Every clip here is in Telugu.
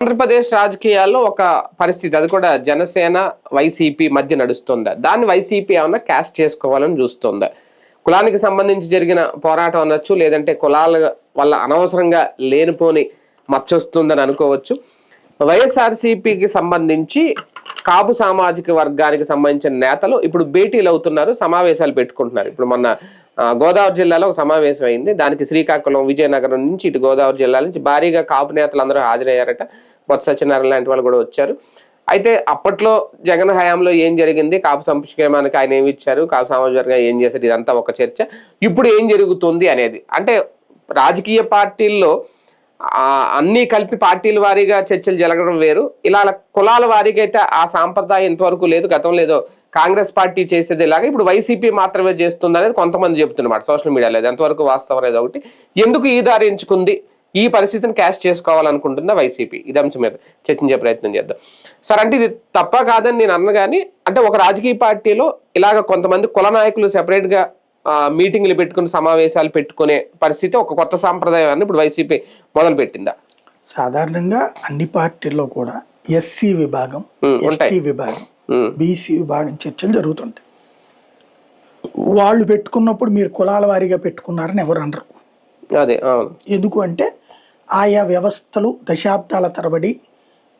ఆంధ్రప్రదేశ్ రాజకీయాల్లో ఒక పరిస్థితి, అది కూడా జనసేన వైసీపీ మధ్య నడుస్తుందా, దాన్ని వైసీపీ ఏమన్నా క్యాష్ చేసుకోవాలని చూస్తుందా? కులానికి సంబంధించి జరిగిన పోరాటం అనొచ్చు, లేదంటే కులాల వల్ల అనవసరంగా లేనిపోని మచ్చొస్తుందని అనుకోవచ్చు. వైఎస్ఆర్సీపీకి సంబంధించి కాపు సామాజిక వర్గానికి సంబంధించిన నేతలు ఇప్పుడు భేటీలు అవుతున్నారు, సమావేశాలు పెట్టుకుంటున్నారు. ఇప్పుడు మొన్న గోదావరి జిల్లాలో ఒక సమావేశం అయింది. దానికి శ్రీకాకుళం, విజయనగరం నుంచి ఇటు గోదావరి జిల్లా నుంచి భారీగా కాపు నేతలు అందరూ హాజరయ్యారట. బొత్స సత్యనారాయణ లాంటి వాళ్ళు కూడా వచ్చారు. అయితే అప్పట్లో జగన్ హయాంలో ఏం జరిగింది, కాపు సంక్షేమానికి ఆయన ఏమి ఇచ్చారు, కాపు సామాజిక వర్గం ఏం చేశారు, ఇదంతా ఒక చర్చ. ఇప్పుడు ఏం జరుగుతుంది అనేది, అంటే రాజకీయ పార్టీల్లో అన్నీ కలిపి పార్టీల వారీగా చర్చలు జరగడం వేరు, ఇలా కులాల వారీగా అయితే ఆ సాంప్రదాయం ఇంతవరకు లేదు. గతం లేదో కాంగ్రెస్ పార్టీ చేసేది ఇలాగా ఇప్పుడు వైసీపీ మాత్రమే చేస్తుంది అనేది కొంతమంది చెప్తున్నమాట సోషల్ మీడియాలో. ఎంతవరకు వాస్తవం అనేది ఒకటి. ఎందుకు ఈ దారి ఎంచుకుంది, ఈ పరిస్థితిని క్యాష్ చేసుకోవాలనుకుంటుందా వైసీపీ? ఇది అంశం మీద చర్చించే ప్రయత్నం చేద్దాం. సార్, అంటే ఇది తప్ప కాదని నేను అన్న కానీ, అంటే ఒక రాజకీయ పార్టీలో ఇలాగ కొంతమంది కుల నాయకులు సెపరేట్గా మీటింగ్లు పెట్టుకుని సమావేశాలు పెట్టుకునే పరిస్థితి ఒక కొత్త సాంప్రదాయాన్ని ఇప్పుడు వైసీపీ మొదలు పెట్టిందా? సాధారణంగా అన్ని పార్టీల్లో కూడా ఎస్సీ విభాగం, ఎస్టీ విభాగం, బీసీ విభాగం చర్చలు జరుగుతుంటాయి. వాళ్ళు పెట్టుకున్నప్పుడు మీరు కులాల వారీగా పెట్టుకున్నారని ఎవరు అనరు. అదే ఎందుకు అంటే ఆయా వ్యవస్థలు దశాబ్దాల తరబడి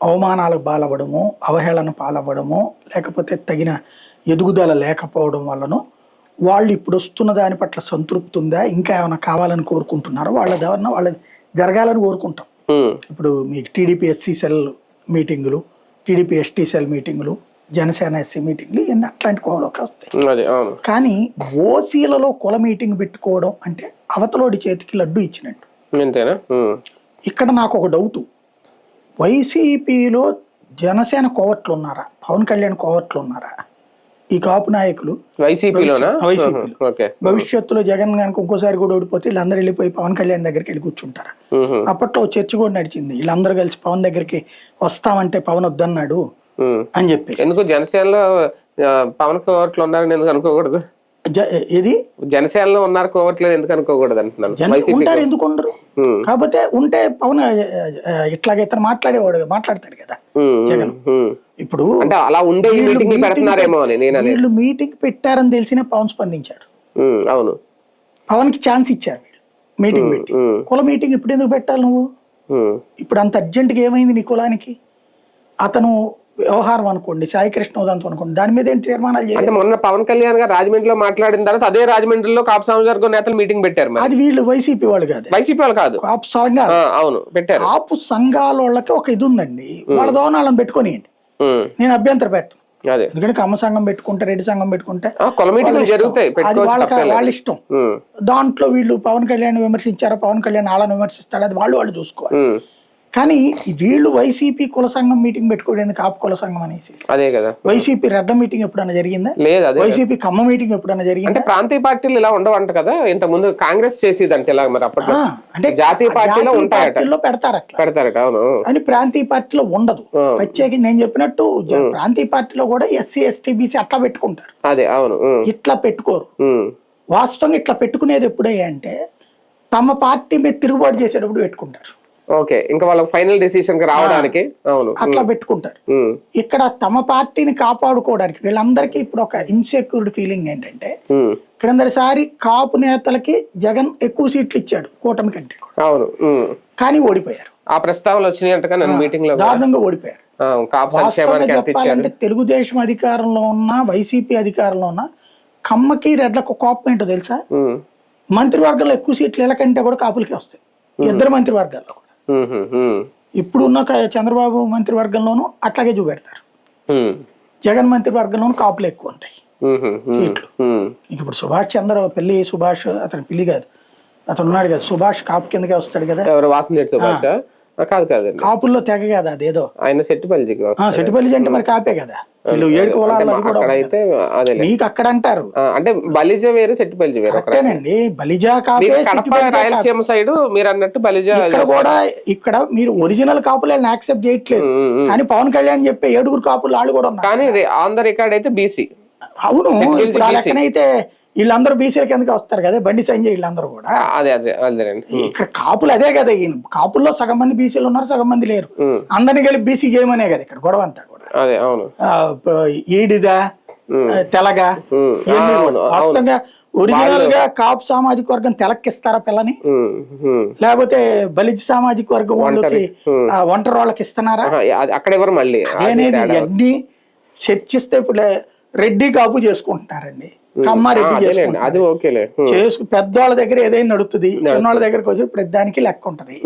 అవమానాలకు పాలవ్వడము, అవహేళన పాలవ్వడము, లేకపోతే తగిన ఎదుగుదల లేకపోవడం వలన వాళ్ళు ఇప్పుడు వస్తున్న దాని పట్ల సంతృప్తి ఉందా, ఇంకా ఏమైనా కావాలని కోరుకుంటున్నారో వాళ్ళది ఎవరన్నా వాళ్ళది జరగాలని కోరుకుంటాం. ఇప్పుడు మీకు టీడీపీ ఎస్సీ సెల్ మీటింగులు, టీడీపీ ఎస్టీ సెల్ మీటింగులు, జనసేన ఎస్సీ మీటింగ్లు ఇవన్నీ అట్లాంటి కోవలోకి వస్తాయి. కానీ ఓసీలలో కుల మీటింగ్ పెట్టుకోవడం అంటే అవతలోడి చేతికి లడ్డు ఇచ్చినట్టు. ఇక్కడ నాకు ఒక డౌటు, వైసీపీలో జనసేన కోవట్లు ఉన్నారా, పవన్ కళ్యాణ్ కోవట్లు ఉన్నారా? ఈ కాపు నాయకులు వైసీపీలో భవిష్యత్తులో జగన్ కనుక ఇంకోసారి కూడా ఓడిపోతే వీళ్ళందరూ వెళ్ళిపోయి పవన్ కళ్యాణ్ దగ్గరికి వెళ్ళి కూర్చుంటారా? అప్పట్లో చర్చ కూడా నడిచింది, వీళ్ళందరూ కలిసి పవన్ దగ్గరికి వస్తామంటే పవన్ వద్దన్నాడు అని చెప్పేసి. ఎందుకు జనసేనలో పవన్ కోవట్లు ఉన్నారని ఎందుకు అనుకోకూడదు? ఇది జనసేనలో ఉన్నారు కోవట్లేదు ఎందుకు అనుకోకూడదు అంటున్నాను. ఉంటారు, ఎందుకు ఉండరు? కాకపోతే ఉంటే పవన్ ఇట్లాగే ఇతను మాట్లాడతాడు కదా జగన్. ఇప్పుడు అలా ఉండే వీళ్ళు మీటింగ్ పెట్టారని తెలిసిన పవన్ స్పందించాడు. అవును, పవన్ కి ఛాన్స్ ఇచ్చారు వీళ్ళు మీటింగ్ పెట్టి. కుల మీటింగ్ ఇప్పుడు ఎందుకు పెట్టాలి నువ్వు? ఇప్పుడు అంత అర్జెంటుగా ఏమైంది నీ కులానికి? అతను వ్యవహారం అనుకోండి, సాయికృష్ణ ఉదంతం అనుకోండి, దాని మీద ఏం తీర్మానాలు చేయాలి? మొన్న పవన్ కళ్యాణ్ గారు రాజమండ్రిలో మాట్లాడిన తర్వాత అదే రాజమండ్రిలో కాపు సామాజిక నేతలు మీటింగ్ పెట్టారు. అది వీళ్ళు వైసీపీ వాళ్ళు కాదు, వైసీపీ వాళ్ళు కాదు, కాపు సంఘాలు. అవును, పెట్టారు. కాపు సంఘాల వాళ్ళకి ఒక ఇది ఉందండి, వాళ్ళ దోనాలను పెట్టుకోనియండి, నేను అభ్యంతరం పెట్టను. ఎందుకంటే కమ్మ సంఘం పెట్టుకుంటే, రెడ్డి సంఘం పెట్టుకుంటే వాళ్ళ ఇష్టం. దాంట్లో వీళ్ళు పవన్ కళ్యాణ్ విమర్శించారా, పవన్ కళ్యాణ్ వాళ్ళని విమర్శిస్తాడు, అది వాళ్ళు చూసుకోవాలి. కానీ వీళ్ళు వైసీపీ కుల సంఘం మీటింగ్ పెట్టుకోవడానికి కాపు కుల సంఘం అనేసి. అదే కదా, వైసీపీ రెడ్డ మీటింగ్ ఎప్పుడైనా జరిగిందా? లేదు. వైసీపీ కమ్మ మీటింగ్ ఎప్పుడైనా జరిగిందా? అంటే ప్రాంతీయ పార్టీలు ఇలా ఉండవంట కదా, ఇంత ముందు కాంగ్రెస్ చేసేది అంటే ఇలా. మరి అప్పట్లో అంటే జాతీయ పార్టీలో పెడతారట. అవును, అని ప్రాంతీయ పార్టీలో ఉండదు. ప్రత్యేకించి నేను చెప్పినట్టు ప్రాంతీయ పార్టీలో కూడా ఎస్సీ ఎస్టీ బీసీ అట్లా పెట్టుకుంటారు. అదే, అవును, ఇట్లా పెట్టుకోరు. వాస్తవంగా ఇట్లా పెట్టుకునేది ఎప్పుడయ్యా అంటే తమ పార్టీ మీద తిరుగుబాటు చేసేటప్పుడు పెట్టుకుంటారు. ఓకే, ఇంకా వాళ్ళ ఫైనల్ డెసిషన్ కి రావడానికి అట్లా పెట్టుకుంటారు. ఇక్కడ తమ పార్టీని కాపాడుకోవడానికి వీళ్ళందరికీ ఇప్పుడు ఒక ఇన్సెక్యూరిటీ ఫీలింగ్ ఏంటంటే, క్రిందసారి కాపు నేతలకి జగన్ ఎక్కువ సీట్లు ఇచ్చాడు కూటమి కంటే, అవును, కానీ ఓడిపోయారు. ఆ ప్రస్తావనలు వచ్చినాయి మీటింగ్ లో, దారుణంగా ఓడిపోయారు. చెప్పాలంటే తెలుగుదేశం అధికారంలో ఉన్న, వైసీపీ అధికారంలో ఉన్న కమ్మకి రెడ్లకు కోపం ఏంటో తెలుసా? మంత్రివర్గంలో ఎక్కువ సీట్లు ఎలాకంటే కూడా కాపులకి వస్తాయి, ఇద్దరు మంత్రివర్గాల్లో. ఇప్పుడున్న చంద్రబాబు మంత్రివర్గంలోనూ అట్లాగే చూపెడతారు, జగన్ మంత్రివర్గంలోనూ కాపులు ఎక్కువ ఉంటాయి సీట్లు. ఇప్పుడు సుభాష్ చంద్ర పెళ్లి, సుభాష్ అతను పెళ్లి కాదు, అతను ఉన్నాడు కదా సుభాష్, కాపు కిందకే వస్తాడు కదా. కాపుల్లో తెగ కదా అదేదో, ఆయన సెట్టిపల్లి అంటే మరి కాపే కదా. వీళ్ళు 7 కులాలు మీకు అక్కడ అంటారు. అంటే బలిజ వేరు, సెట్టిపల్లి వేరు. అండి, బలిజా కాపే. రాయలసీమ సైడ్ మీరు అన్నట్టు బలిజా కూడా. ఇక్కడ మీరు ఒరిజినల్ కాపులను యాక్సెప్ట్ చేయట్లేదు, కానీ పవన్ కళ్యాణ్ చెప్పే 7 కాపులు వాళ్ళు కూడా ఉన్నారు. కానీ ఆన్ ద రికార్డ్ అయితే బీసీ. అవును, ఇప్పుడు ఆ లెక్కనైతే వీళ్ళందరూ బీసీల కిందకి వస్తారు కదా, బండి సంజయ్ వీళ్ళందరూ కూడా. అదే అదే అదేనండి. ఇక్కడ కాపులు అదే కదా, ఈయన కాపుల్లో సగం మంది బీసీలు ఉన్నారు, సగం మంది లేరు. అందరినీ కలిపి బీసీ చేయమనే కదా ఇక్కడ గొడవ అంతా కూడా. అదే అవును. ఈడిదా తెలగా వాస్తవంగా ఒరిజినల్ గా కాపు సామాజిక వర్గం తెలక్కిస్తారా పిల్లని, లేకపోతే బలిజ సామాజిక వర్గం వాళ్ళకి ఒంటరి వాళ్ళకి ఇస్తున్నారా? అక్కడ ఎవరు మళ్ళీ అనేది ఇవన్నీ చర్చిస్తే ఇప్పుడు రెడ్డి కాపు చేసుకుంటున్నారండి, కమ్మారెడ్డి చేసుకుంటారు. పెద్దవాళ్ళ దగ్గర ఏదైనా నడుస్తుంది, చిన్నవాళ్ళ దగ్గరకు వచ్చి ప్రతిదానికి లెక్క ఉంటది.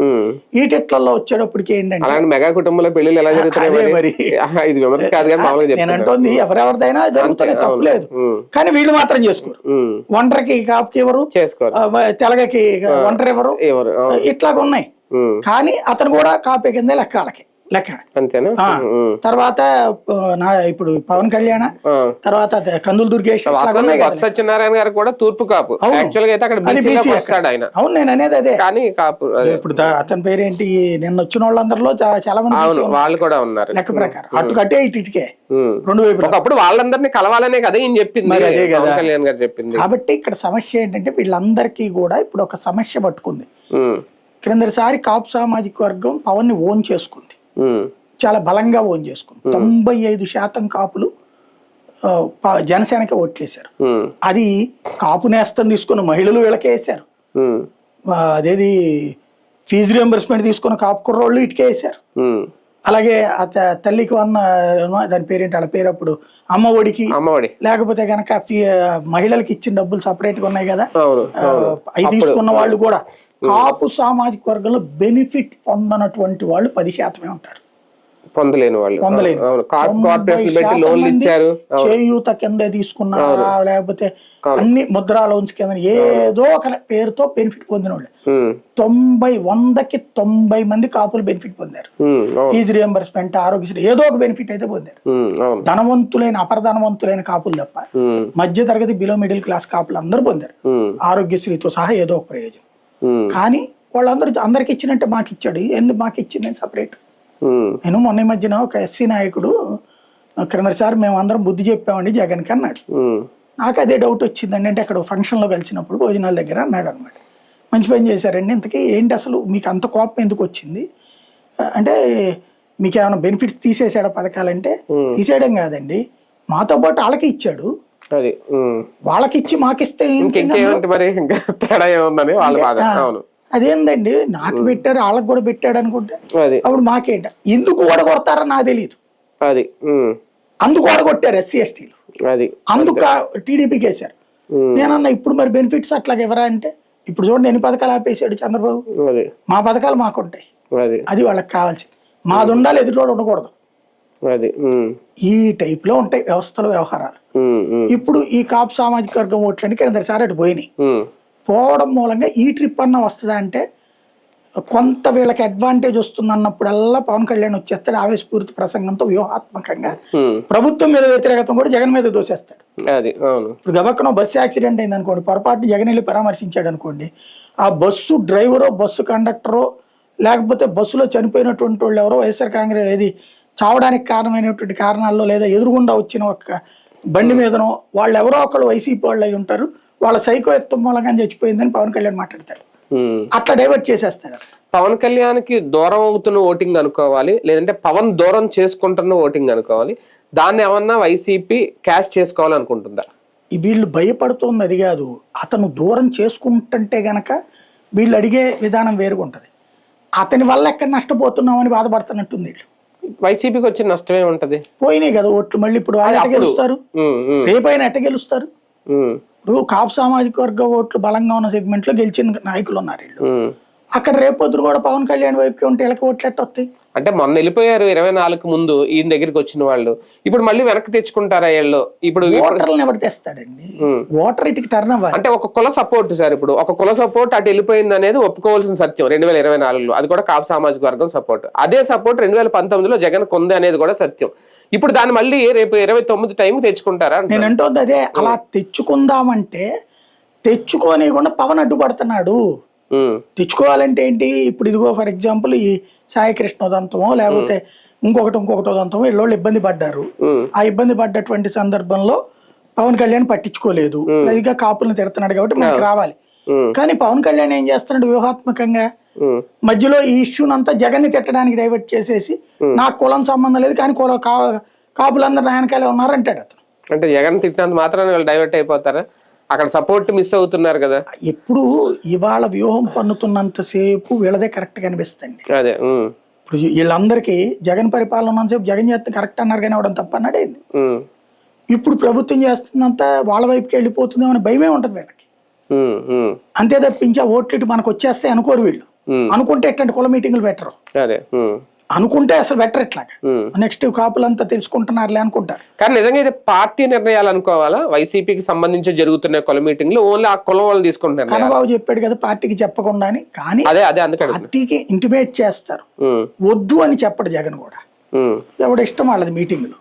ఈటిట్లలో వచ్చేటప్పటికి ఏంటంటే మెగా కుటుంబంలో పెళ్లిళ్ళు ఎలా జరుగుతున్నాయి మరి, నేను అంటుంది ఎవరెవరిదైనా జరుగుతుంది తప్పులేదు, కానీ వీళ్ళు మాత్రం చేసుకోరు. ఒంటరికి కాపుకి ఎవరు చేసుకోరు, తెలగకి ఒంటరి ఎవరు, ఇట్లాగ ఉన్నాయి. కానీ అతను కూడా కాపే కింద లెక్క వాళ్ళకి లెక్క అంతేనా. తర్వాత ఇప్పుడు పవన్ కళ్యాణ్, తర్వాత కందులు దుర్గేష్, సత్యనారాయణ గారు కూడా తూర్పు కాపు. అవును నేను అనేది అదే. కానీ కాపు ఇప్పుడు అతని పేరేంటి, నిన్న వచ్చిన వాళ్ళందరిలో చాలా మంది వాళ్ళు కూడా ఉన్నారు లెక్క ప్రకారం. అటు కట్టే ఇటుకే రెండు వైపు. ఒకప్పుడు వాళ్ళందరినీ కలవాలనే కదా ఈయన చెప్పింది, అదే కదా కళ్యాణ్ గారు చెప్పింది. కాబట్టి ఇక్కడ సమస్య ఏంటంటే వీళ్ళందరికీ కూడా ఇప్పుడు ఒక సమస్య పట్టుకుంది. క్రిందసారి కాపు సామాజిక వర్గం పవన్ ని ఓన్ చేసుకుంది, చాలా బలంగా ఓన్ చేసుకుంది. 95% కాపులు జనసేనకి ఓట్లేశారు. అది కాపు నేస్తం తీసుకున్న మహిళలు వీళ్ళకే వేశారు. అదేది ఫీజు రియంబర్స్మెంట్ తీసుకున్న కాపు కుర్రోళ్ళు ఇటుకే వేశారు. అలాగే తల్లికి దాని పేరేంటి వాళ్ళ పేరు అప్పుడు అమ్మ ఒడికి, లేకపోతే కనుక మహిళలకు ఇచ్చిన డబ్బులు సపరేట్ గా ఉన్నాయి కదా, అవి తీసుకున్న వాళ్ళు కూడా. కాపు సామాజిక వర్గంలో బెనిఫిట్ పొందనటువంటి వాళ్ళు 10% ఉంటారు, పొందలేని వాళ్ళు. చేయూత కింద తీసుకున్నారా, లేకపోతే అన్ని ముద్రా లోన్స్ కింద ఏదో ఒక పేరుతో బెనిఫిట్ పొందిన వాళ్ళు 100కి 90 కాపులు బెనిఫిట్ పొందారు. ఫీజు రియంబర్స్మెంట్, ఆరోగ్యశ్రీ, ఏదో ఒక బెనిఫిట్ అయితే పొందారు. ధనవంతులైన అపరధనవంతులైన కాపులు తప్ప మధ్య తరగతి బిలో మిడిల్ క్లాస్ కాపులు అందరూ పొందారు ఆరోగ్యశ్రీతో సహా ఏదో ఒక ప్రయోజనం. కానీ వాళ్ళందరూ అందరికి ఇచ్చినట్టే మాకు ఇచ్చాడు, ఎందుకు మాకు ఇచ్చింది సపరేట్. నేను మొన్న మధ్యన ఒక ఎస్సీ నాయకుడు క్రిందసారి మేము అందరం బుద్ధి చెప్పామండి జగన్కి అన్నాడు. నాకు అదే డౌట్ వచ్చిందండి. అంటే అక్కడ ఫంక్షన్లో కలిసినప్పుడు భోజనాల దగ్గర అన్నాడు అనమాట, మంచి పని చేశారండి, ఇంతకీ ఏంటి అసలు మీకు అంత కోపం ఎందుకు వచ్చింది అంటే, మీకు ఏమైనా బెనిఫిట్స్ తీసేసాడా పథకాలంటే, తీసేయడం కాదండి మాతో పాటు వాళ్ళకి ఇచ్చాడు, వాళ్ళకి ఇచ్చి మాకిస్తే అదేందండి నాకు పెట్టారు వాళ్ళకి కూడా పెట్టాడు అనుకుంటే అప్పుడు మాకేంట ఎందుకు ఓడగొడతారో నాకు తెలియదు. అందుకు ఓడగొట్టారు ఎస్సీ ఎస్టీలు, అందుకు టీడీపీకి వేశారు. నేనన్నా ఇప్పుడు మరి బెనిఫిట్స్ అట్లాగే ఎవరా అంటే, ఇప్పుడు చూడండి ఎన్ని పథకాలు ఆపేసాడు చంద్రబాబు, మా పథకాలు మాకుంటాయి, అది వాళ్ళకి కావాల్సింది, మాది ఉండాలి, ఎదుటోడు ఉండకూడదు. ఈ టైప్ లో ఉంటాయి వ్యవస్థల వ్యవహారాలు. ఇప్పుడు ఈ కాపు సామాజిక వర్గం ఓట్లని క్రిందసారి అటు పోయినాయి, పోవడం మూలంగా ఈ ట్రిప్ అన్న వస్తుందా అంటే కొంత వీళ్ళకి అడ్వాంటేజ్ వస్తుంది అన్నప్పుడల్లా పవన్ కళ్యాణ్ వచ్చేస్తాడు ఆవేశపూరిత ప్రసంగంతో వ్యూహాత్మకంగా ప్రభుత్వం మీద వ్యతిరేకత కూడా జగన్ మీద దోసేస్తాడు. ఇప్పుడు గబక్కన బస్సు యాక్సిడెంట్ అయింది అనుకోండి, పొరపాటు జగన్ వెళ్ళి పరామర్శించాడు అనుకోండి, ఆ బస్సు డ్రైవరో బస్సు కండక్టరో లేకపోతే బస్సులో చనిపోయినటువంటి వాళ్ళు ఎవరో వైఎస్ఆర్ కాంగ్రెస్ ఏది చావడానికి కారణమైనటువంటి కారణాల్లో లేదా ఎదురుగుండా వచ్చిన ఒక బండి మీదనో వాళ్ళు ఎవరో ఒకళ్ళు వైసీపీ వాళ్ళు అయి ఉంటారు, వాళ్ళ సైకోయత్వం మూలంగా చచ్చిపోయిందని పవన్ కళ్యాణ్ మాట్లాడతాడు, అట్లా డైవర్ట్ చేసేస్తాడు. పవన్ కళ్యాణ్ కి దూరం అవుతున్న ఓటింగ్ అనుకోవాలి, లేదంటే పవన్ దూరం చేసుకుంటున్న ఓటింగ్ అనుకోవాలి, దాన్ని ఏమన్నా వైసీపీ క్యాష్ చేసుకోవాలనుకుంటుందా? వీళ్ళు భయపడుతుంది అది కాదు, అతను దూరం చేసుకుంటుంటే గనక వీళ్ళు అడిగే విధానం వేరుగా ఉంటుంది. అతని వల్ల ఎక్కడ నష్టపోతున్నామని బాధపడుతున్నట్టుంది. వీళ్ళు వైసీపీకి వచ్చిన నష్టమే ఉంటది, పోయినాయి కదా ఓట్లు, మళ్ళీ ఇప్పుడు వాళ్ళు ఎట్ట గెలుస్తారు, రేపైనా ఎట్ట గెలుస్తారు. ఇప్పుడు కాపు సామాజిక వర్గ ఓట్లు బలంగా ఉన్న సెగ్మెంట్ లో గెలిచిన నాయకులు ఉన్నారు వీళ్ళు, అక్కడ రేపొద్దు కూడా పవన్ కళ్యాణ్ వైపుకి ఉంటే వీళ్ళకి ఓట్లు ఎట్ట వస్తాయి? అంటే మొన్న వెళ్ళిపోయారు 24 ముందు ఈయన దగ్గరికి వచ్చిన వాళ్ళు, ఇప్పుడు మళ్ళీ వెనక్కి తెచ్చుకుంటారా వీళ్ళు? ఇప్పుడు ఓటర్లను ఎవరు తెస్తాడండి, ఓటర్ ఇటుకి టర్న్ అవ్వాలి. అంటే ఒక కుల సపోర్ట్ సార్, ఇప్పుడు ఒక కుల సపోర్ట్ అటు వెళ్ళిపోయింది అనేది ఒప్పుకోవాల్సిన సత్యం 2024లో, అది కూడా కాపు సామాజిక వర్గం సపోర్ట్. అదే సపోర్ట్ 2019లో జగన్ కొంది అనేది కూడా సత్యం. ఇప్పుడు దాన్ని మళ్ళీ రేపు 29 టైంకి తెచ్చుకుంటారా? నేను అంటుంది అదే, అలా తెచ్చుకుందామంటే తెచ్చుకోనికుండా పవన్ అడ్డుపడుతున్నాడు. తెచ్చుకోవాలంటే ఏంటి, ఇప్పుడు ఇదిగో ఫర్ ఎగ్జాంపుల్ ఈ సాయి కృష్ణ ఉదంతమో లేకపోతే ఇంకొకటి ఉదంతమో వీళ్ళు ఇబ్బంది పడ్డారు. ఆ ఇబ్బంది పడ్డటువంటి సందర్భంలో పవన్ కళ్యాణ్ పట్టించుకోలేదు, ఇక కాపులను తిడుతున్నాడు కాబట్టి మనకి రావాలి. కానీ పవన్ కళ్యాణ్ ఏం చేస్తున్నాడు వ్యూహాత్మకంగా, మధ్యలో ఈ ఇష్యూనంతా జగన్ ని తిట్టడానికి డైవర్ట్ చేసేసి నాకు కులం సంబంధం లేదు కానీ కాపులందరూ నాయనకాలే ఉన్నారు అంటాడు అతను. అంటే జగన్ తిట్టినంత మాత్రాన్ని వాళ్ళు డైవర్ట్ అయిపోతారా? అక్కడ సపోర్ట్ మిస్ అవుతున్నారు కదా. ఎప్పుడు ఇవాళ వ్యూహం పన్నుతున్నంతసేపు వీళ్ళదే కరెక్ట్ గా అనిపిస్తుంది. అదే ఇప్పుడు వీళ్ళందరికీ జగన్ పరిపాలన ఉన్నంతసేపు జగన్ చేస్తే కరెక్ట్ అన్నారు కానీ అవడం తప్ప అన్నాడే. ఇప్పుడు ప్రభుత్వం చేస్తున్నంత వాళ్ళ వైపుకి వెళ్ళిపోతుందేమో అని భయమే ఉంటది వీళ్ళకి. అంతే తప్పించి ఆ ఓట్లు మనకు వచ్చేస్తే అనుకోరు వీళ్ళు. అనుకుంటే ఎట్లాంటి కుల మీటింగ్లు పెట్టరు, అనుకుంటే అసలు బెటర్ ఇట్లాగా నెక్స్ట్ కాపులంతా తెలుసుకుంటున్నారులే అనుకుంటారు. కానీ నిజంగా ఇది పార్టీ నిర్ణయాలు అనుకోవాలా? వైసీపీకి సంబంధించి జరుగుతున్న కుల మీటింగ్లు ఓన్లీ ఆ కులం వాళ్ళు తీసుకుంటున్నారు. కన్నబాబు చెప్పాడు కదా పార్టీకి చెప్పకుండా అని, కానీ పార్టీకి ఇంటిమేట్ చేస్తారు, వద్దు అని చెప్పడు జగన్ కూడా. ఎవడ ఇష్టం వాళ్ళది మీటింగ్లు,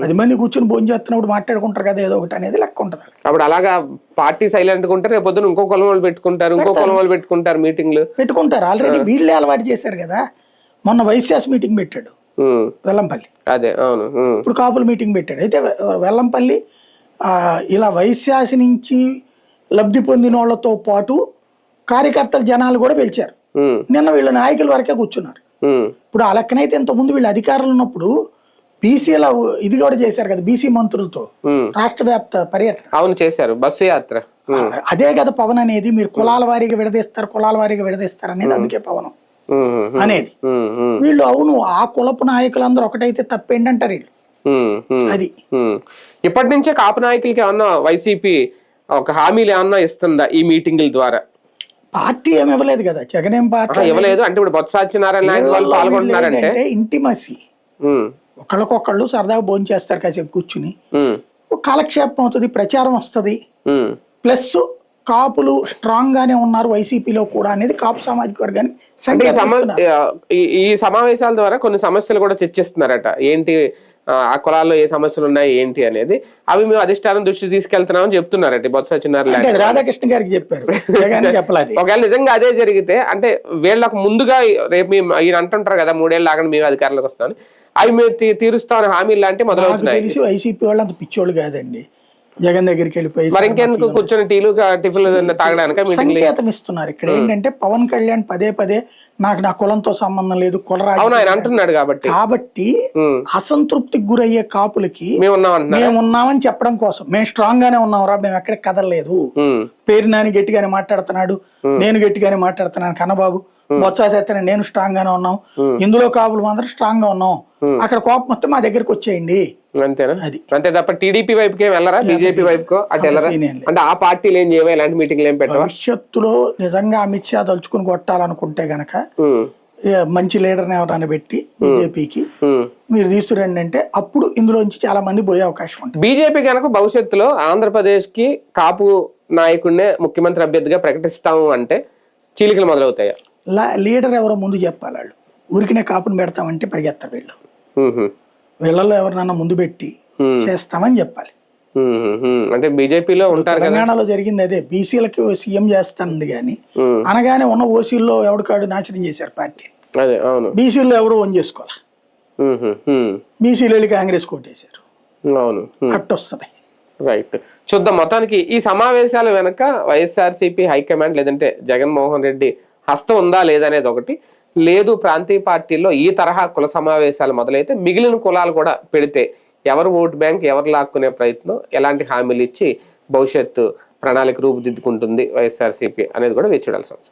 10 మంది కూర్చొని భోజనం చేస్తున్నప్పుడు మాట్లాడుకుంటారు కదా ఏదో ఒకటి అనేది లెక్క ఉంటది. అప్పుడు అలాగా పార్టీ సైలెంట్ గా ఉంటారు, రేపు పొద్దున ఇంకో కులం వాళ్ళు పెట్టుకుంటారు, ఇంకో కులం వాళ్ళు పెట్టుకుంటారు, మీటింగ్లు పెట్టుకుంటారు. ఆల్రెడీ వీళ్ళే అలవాటు చేశారు కదా. మొన్న వైశ్యాస్ మీటింగ్ పెట్టాడు వెల్లంపల్లి, అదే అవును. ఇప్పుడు కాపుల మీటింగ్ పెట్టాడు. అయితే వెల్లంపల్లి ఇలా వైశ్యాసి నుంచి లబ్ధి పొందిన వాళ్ళతో పాటు కార్యకర్తల జనాలు కూడా పిలిచారు. నిన్న వీళ్ళు నాయకుల వరకే కూర్చున్నారు. ఇప్పుడు ఆ లెక్కనైతే ఇంత ముందు వీళ్ళు అధికారులు ఉన్నప్పుడు బీసీల ఇది కూడా చేశారు కదా, బీసీ మంత్రులతో రాష్ట్ర వ్యాప్త పర్యటన. అవును చేశారు, బస్సు యాత్ర. అదే కదా పవన్ అనేది, మీరు కులాల వారీగా విడదీస్తారు అనేది. అందుకే పవన్ అనేది. వీళ్ళు అవును ఆ కులపు నాయకులందరూ ఒకటైతే తప్పేంటంటారు వీళ్ళు. అది ఇప్పటి నుంచే కాపు నాయకులకి ఏమన్నా వైసీపీ ఒక హామీలు ఏమన్నా ఇస్తుందా ఈ మీటింగుల ద్వారా? పార్టీ ఏమి ఇవ్వలేదు కదా, జగన్ ఏం పార్టీ ఇవ్వలేదు. అంటే ఇప్పుడు బొత్స సత్యనారాయణ వాళ్ళు పాల్గొంటున్నారంటే ఇంటిమసీ, ఒకళ్ళకొకళ్ళు సరదాగా భోజనం చేస్తారు కాసేపు కూర్చుని, కాలక్షేపం అవుతుంది, ప్రచారం వస్తుంది, ప్లస్ కాపులు స్ట్రాంగ్ గానే ఉన్నారు వైసీపీలో కూడా అనేది కాపు సామాజిక వర్గాన్ని. ఈ సమావేశాల ద్వారా కొన్ని సమస్యలు కూడా చర్చిస్తున్నారట. ఏంటి ఆ కులాల్లో ఏ సమస్యలు ఉన్నాయి ఏంటి అనేది, అవి మేము అధిష్టానం దృష్టి తీసుకెళ్తున్నామని చెప్తున్నారట బొత్స సత్యనారాయణ. రాధాకృష్ణ గారికి చెప్పారు. ఒకవేళ నిజంగా అదే జరిగితే, అంటే వీళ్ళకు ముందుగా రేపు ఈయన అంటుంటారు కదా 3 ఏళ్ళు ఆగండి మేము అధికారంలోకి వస్తామని, అవి మేము తీరుస్తామని హామీలు లాంటి మొదలవుతున్నాయి. తెలిసి వైసీపీ వాళ్ళు అంత పిచ్చోళ్ళు కాదండి, జగన్ దగ్గరికి వెళ్ళిపోయి మరి ఇంకెందుకు కూర్చొని టిఫిన్లు తాగడానికి సంకేతం ఇస్తున్నారు. ఇక్కడ ఏంటంటే పవన్ కళ్యాణ్ పదే నాకు నా కులంతో సంబంధం లేదు, కులరాజు అంటున్నాడు కాబట్టి అసంతృప్తికి గురయ్యే కాపులకి మేము ఉన్నామని చెప్పడం కోసం, మేము స్ట్రాంగ్ గానే ఉన్నాంరా, మేము ఎక్కడికి కదలలేదు, పేరు నాని గట్టిగానే మాట్లాడుతున్నాడు, నేను గట్టిగానే మాట్లాడుతున్నాను, కన్నబాబు బొత్స సత్యనారాయణ నేను స్ట్రాంగ్ గానే ఉన్నాం, ఇందులో కాపులు మాత్రం స్ట్రాంగ్ గా ఉన్నాం, అక్కడ కోపం మొత్తం మా దగ్గరికి వచ్చేయండి అంతేనా? అంతే తప్ప టీడీపీ వైపుకి వెళ్ళరా, బీజేపీ వైపుకో అటు వెళ్ళరా? అంటే ఆ పార్టీలు ఏం చేయవా, ఇలాంటి మీటింగ్లు ఏం పెట్టవా? భవిష్యత్తులో నిజంగా అమిత్ షా తలుచుకుని కొట్టాలనుకుంటే గనక మంచి లీడర్ని ఎవరైనా పెట్టి బీజేపీకి మీరు తీసుకురండి అంటే అప్పుడు ఇందులోంచి చాలా మంది పోయే అవకాశం ఉంటుంది. బీజేపీ కనుక భవిష్యత్తులో ఆంధ్రప్రదేశ్ కి కాపు నాయకుడినే ముఖ్యమంత్రి అభ్యర్థిగా ప్రకటిస్తాము అంటే చీలికలు మొదలవుతాయా? లీడర్ ఎవరో ముందు చెప్పాలి. వాళ్ళు ఊరికినే కాపుని పెడతామంటే పరిగెత్తారు వీళ్ళు. వీళ్ళలో ఎవరినన్నా ముందు పెట్టి చేస్తామని చెప్పాలి. అంటే బీజేపీలో ఉంటారు. తెలంగాణలో జరిగింది అదే, బీసీలకి సీఎం చేస్తానంది కానీ అనగానే ఉన్న ఓసీల్లో ఎవరికాడు నాశనం చేశారు పార్టీ. బీసీలో ఎవరు ఓన్ చేసుకోవాలి, బీసీలు వెళ్ళి కాంగ్రెస్ కోటేశారు. అవును అట్టు వస్తుంది. రైట్, చూద్దాం. మొత్తానికి ఈ సమావేశాల వెనక వైఎస్ఆర్సీపీ హైకమాండ్ లేదంటే జగన్మోహన్ రెడ్డి హస్తం ఉందా లేదనేది ఒకటి. లేదు ప్రాంతీయ పార్టీల్లో ఈ తరహా కుల సమావేశాలు మొదలైతే మిగిలిన కులాలు కూడా పెడితే ఎవరు ఓటు బ్యాంక్ ఎవరు లాక్కునే ప్రయత్నం, ఎలాంటి హామీలు ఇచ్చి భవిష్యత్తు ప్రణాళిక రూపుదిద్దుకుంటుంది వైఎస్ఆర్సీపీ అనేది కూడా వేచి చూడాల్సి ఉంది.